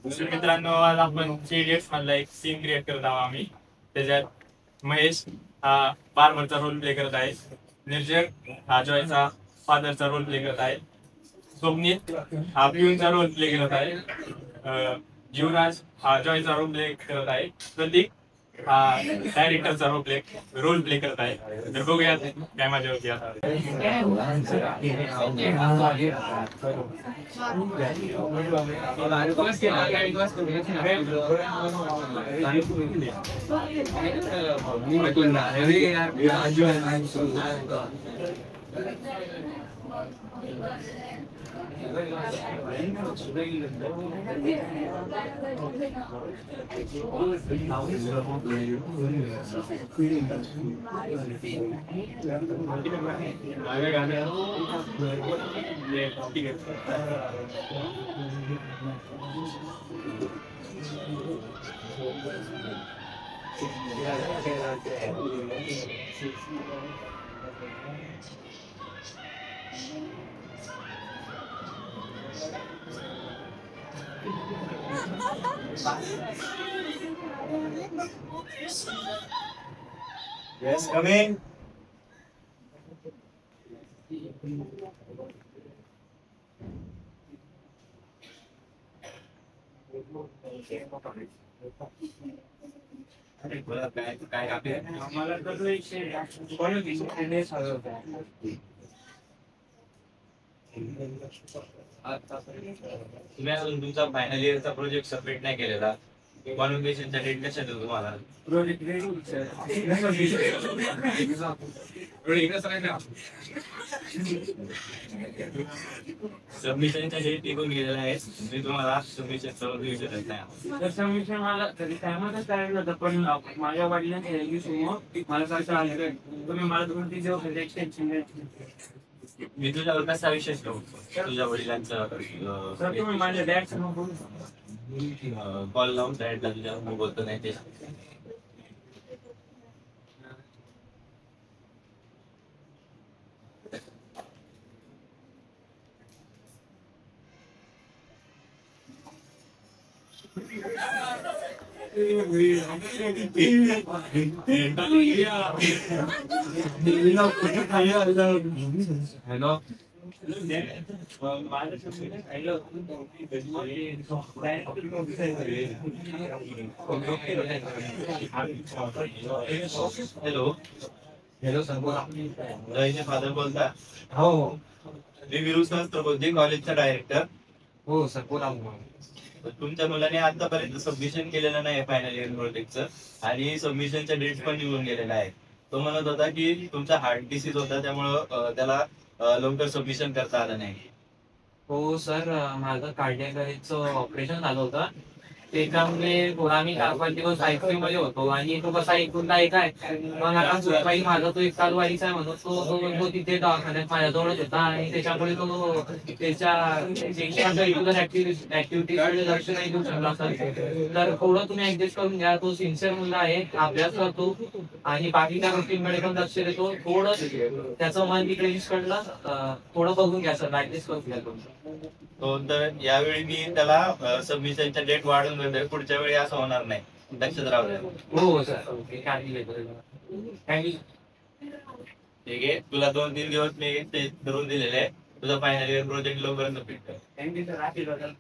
मित्रांनो, आज आपण थ्री इडियट्स मधला एक सीन क्रिएट करत आहोत आम्ही. त्याच्यात महेश हा फार्मरचा रोल प्ले करत आहे, निर्जग हा जॉयचा फादरचा रोल प्ले करत आहे, स्वप्नील हा पिऊनचा रोल प्ले करत आहे, जीवराज हा जॉयचा रोल प्ले करत आहे, प्रतीक हा डायरेक्टरचा रोल प्ले करत आहे. तर बघूयात काय मजा होती आता. Yes, come in. तुम्ही अजून तुमचा फायनल इयरचा प्रोजेक्ट सबमिट नाही केलेला. कॉन्व्होकेशनचा डेट कशा देऊ तुम्हाला? सबमिशनचा डेट निघून गेलेला आहे. मी तुम्हाला सबमिशन सर्व देऊ शकत नाही. सबमिशन मला तरी टायमातच करायचं होतं, पण माझ्या वडिलांनी मला सांगितलं तुम्ही मला दोन तीन दिवस एक्सटेन्शन द्यायची. मी तुझ्यावर कसा विशेष करू? तुझ्या वडिलांचं तुम्ही माझ्या डॅड कॉल लावून डॅडला तुझ्या मी बोलतो नाही ते. हॅलो, हॅलो हॅलो सर, जयचे फादर बोलता? हो, मी विरू सर बोलते, कॉलेजचा डायरेक्टर. हो सर, बोला. तुमच्या मुलाने आतापर्यंत सबमिशन केलेलं नाही फायनल इयर प्रोजेक्टचं, आणि सबमिशनचा डेट पण निघून गेलेला आहे. तो म्हणत होता की तुमचा हार्ट डिसीज होता, त्यामुळं त्याला लवकर सबमिशन करता आलं नाही. हो सर, माझं कार्डियाक ऑपरेशन झालं होतं, त्याच्यामुळे आम्ही 4-5 दिवस आयसीयू मध्ये होतो. आणि तो कसा ऐकून एक आहे, मग आता सुरपाई माझा तो एक चालवारीचा आहे म्हणून तो तिथे दवाखान्यात माझ्याजवळच होता, आणि त्याच्यामुळे तो त्याच्या ऍक्टिव्हिटीकडे लक्ष नाही देऊ शकला सर. तर थोडं तुम्ही ऍडजस्ट करून घ्या. तो सिन्सिअर मुलगा आहे, अभ्यास करतो आणि बाकीच्या गोष्टींकडे पण लक्ष देतो. थोडं त्याचं मन तिकडे कडलं थोडं बघून घ्या सर, ऍडजस्ट करून घ्या तुमचं. हो, तर यावेळी मी त्याला सबमिशनचा डेट वाढून देतोय. पुढच्या वेळी असं होणार नाही, लक्षात राहू द्या. हो सर, थँक्यू. ठीक आहे, तुला 2-3 दिवस मी ते करून दिलेले आहे. तुझा फायनल इयर प्रोजेक्ट लवकर सबमिट कर. Thank you sir.